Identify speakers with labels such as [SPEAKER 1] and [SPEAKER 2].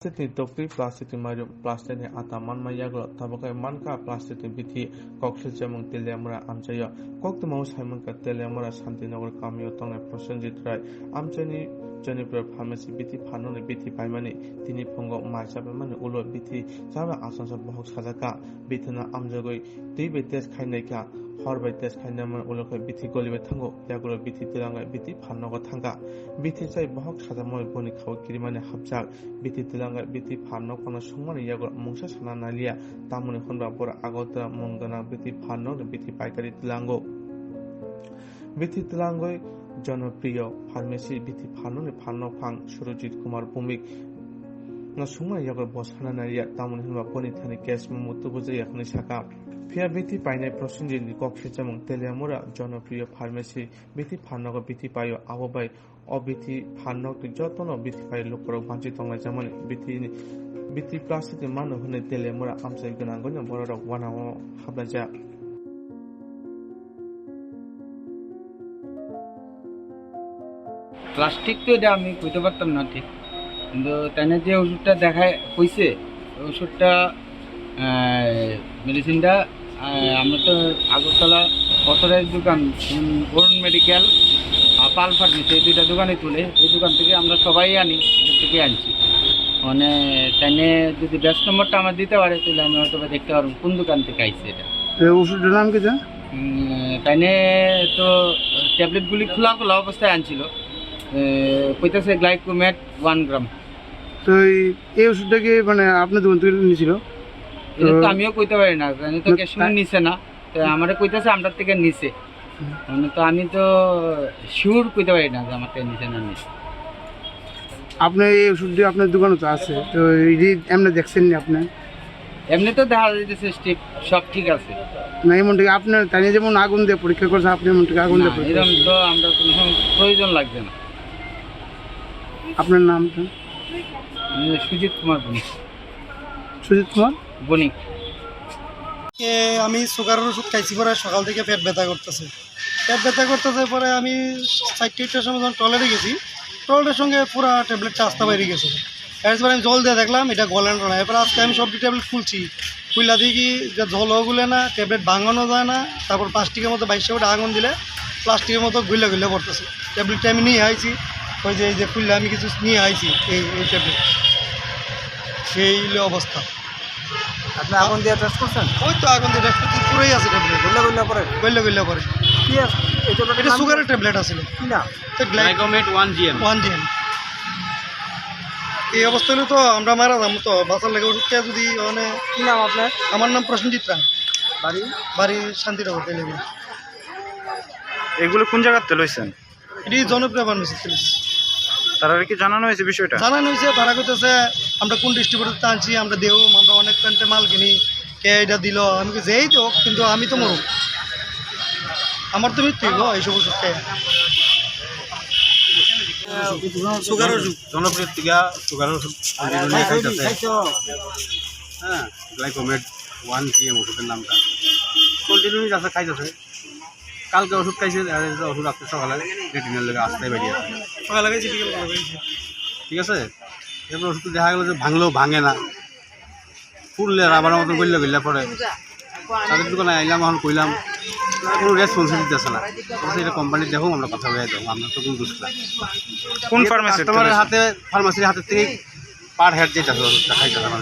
[SPEAKER 1] Plastic topi plastic maru plastic ni ataman mayaglo tabakai manka plastic bithi kokse jamung telemura amchaya kokto mau simon ka telemura Santinagar kamio tongne Prosenjit Rai amchani Jennifer pharmacy bithi phanone bithi paimani tini phongo marchabe mane ulo bithi jaba asansa bahok sajaka bithina amjagoi teibe tes khainaika horbai tes khainaman ulokoi bithi golibe thango yagulo bithi tilangai bithi phannogo thanga bithi chai bahok sajamoy boni khaw kirimane habjak bithi tilangai bithi phanno kono songmani yagulo mungsa sana nalia tamuni khonba bor agota mongdana bithi phanno bithi paikari tilango bithi tilangoi জনপ্রিয় pharmacy Bithi ফাননে ফান্ন ফাং সুরজিৎ কুমার ভৌমিক না সময় Yegor বসানা নারিয়া তামনি হনবা পনি Thani case মুতু বুঝে এখনি শাখা ফিয়া বিথি পাইনাই প্রসেনজিৎ কক্সে যেমন তেলিয়ামুরা জনপ্রিয় pharmacy Bithi ফান্নগ Bithi পাইও আববাই অবিথি ফান্নক যতন বিথি পাই লোকরক বাঁচি তংলাই যেমন বিথি প্লাস্টিক মানো হনে তেলিয়ামুরা আমসাই গনাঙ্গন বড়রক ওয়ানাও হাবলাজা
[SPEAKER 2] প্লাস্টিক তো এটা আমি কইতে পারতাম না ঠিক, কিন্তু তাই যে ওষুধটা দেখায় কইছে ওষুধটা মেডিসিনটা আমরা তো আগরতলা অথরাইজ দোকান অরুণ মেডিকেল পাল ফার্মেসি এই দুইটা দোকানে তুলে এই দোকান থেকে আমরা সবাই আনি, এখান থেকে আনছি। মানে তাই যদি ব্যাচ নম্বরটা আমার দিতে পারে তাহলে আমি হয়তো দেখতে পারবো কোন দোকান থেকে আইছে এটা।
[SPEAKER 3] ওষুধটার নাম কি?
[SPEAKER 2] তাই তো ট্যাবলেটগুলি খোলা খোলা অবস্থায় আনছিল, কইতাছে গ্লাইকোমেট 1 গ্রাম।
[SPEAKER 3] তো এই ওষুধটা কি মানে আপনার দোকান থেকে নিয়েছিল?
[SPEAKER 2] এটা তো আমিও কইতে পারি না, জানি তো কে শুনে নিছে না, তো আমারে কইতাছে আমার থেকে নিছে, মানে তো আমি তো শিওর কইতে পারি না যে আমার থেকে নিছে না নিছে।
[SPEAKER 3] আপনি এই ওষুধটি আপনার দোকানে তো আছে, তো এই এমনি দেখছেন না আপনি?
[SPEAKER 2] এমনি তো দেখা যাইতেছে সব ঠিক আছে
[SPEAKER 3] না, এমন থেকে আপনার তাই যেমন আগুন দিয়ে পরীক্ষা করছে আপনি এমন থেকে আগুন দিয়ে পরীক্ষা
[SPEAKER 2] এরকম তো আমরা কোনো প্রয়োজন লাগবে না।
[SPEAKER 3] আপনার নামটা?
[SPEAKER 2] সুজিত কুমার বণিক।
[SPEAKER 3] সুজিত কুমার
[SPEAKER 2] বণিক।
[SPEAKER 4] আমি সুগারের ওষুধ খাইছি, পরে সকাল থেকে পেট ব্যথা করতেছে পরে আমি 4-8টার সময় যখন টয়লেটে গেছি, টয়লেটের সঙ্গে পুরো ট্যাবলেটটা আস্তে বাইরে গেছে। এরপরে আমি জল দিয়ে দেখলাম এটা গলেন না। এরপরে আজকে আমি সবটি ট্যাবলেট খুলছি, খুললা দেখি যে জলও গুলে না, ট্যাবলেট ভাঙানো যায় না। তারপর প্লাস্টিকের মতো 22 ফুটে আগুন দিলে প্লাস্টিকের মতো গুলে পড়তেছে। ট্যাবলেটটা আমি নিয়ে আইছি, ওই যে এই যে খুললে আমি কিছু নিয়ে আইছি এই ট্যাবলেট, সেই অবস্থা।
[SPEAKER 2] আপনি আগুন দিয়ে টেস্ট করছেন?
[SPEAKER 4] ওই তো আগুন দিয়ে টেস্ট করছি, পুরোই আছে ট্যাবলেট, গল্লা পরে।
[SPEAKER 2] কি আছে
[SPEAKER 4] এটা সুগারের ট্যাবলেট আছে
[SPEAKER 2] কি না?
[SPEAKER 4] গ্লাইকোমেট 1 GM। এই অবস্থা হলে তো আমরা মারা যাবো, তো বাঁচার লাগে ওষুধ খেয়ে যদি মানে।
[SPEAKER 2] কি নাম আপনার?
[SPEAKER 4] আমার নাম প্রসেনজিৎ রায়, বাড়ি শান্তিনগর তেলেগু।
[SPEAKER 5] এগুলো কোন জায়গাতে লইছেন?
[SPEAKER 4] এটি জনপ্রিয় ফার্মেসি।
[SPEAKER 5] তারা কি জানানো হয়েছে বিষয়টা?
[SPEAKER 4] জানানো হয়েছে, তারা কইতেছে আমরা কোন ডিস্ট্রিবিউটারতে আনছি, আমরা দেও, আমরা অনেক প্যান্টে মাল কিনি, কে এটা দিল। আমি যেই হোক, কিন্তু আমি তো মরুক, আমার তো মৃত্যু গো এইসব ওষুধ খেয়ে। সুগার ওষুধ
[SPEAKER 5] জনপ্রিয় টিকা সুগার ওষুধ হ্যাঁ, গ্লাইকোমেট 1 GM ওষুধের নামটা কন্টিনিউ আছে খাইতেছে। কালকে ওষুধ খাইছে, ওষুধ আজকে সকালে রেটিনের লেগে আসতে বেরিয়ে আছে,
[SPEAKER 4] সকালে লাগাইছি, বিকেল লাগাইছি,
[SPEAKER 5] ঠিক আছে। এরপর ওষুধ দেখা গেলো যে ভাঙলেও ভাঙে না, ফুললে রাবার মতন গল্লা পরে। তাদের দোকানে আইলাম, এখন কইলাম কোনো রেসপন্সিবিলিটি দিতেছে না, এটা কোম্পানির দেখো, আমরা কথা বলে দেবো, আমরা তো কোনো দোষ না। কোন ফার্মাসির হাতে, ফার্মাসির হাতের থেকে পার হেড যেটা খাইতে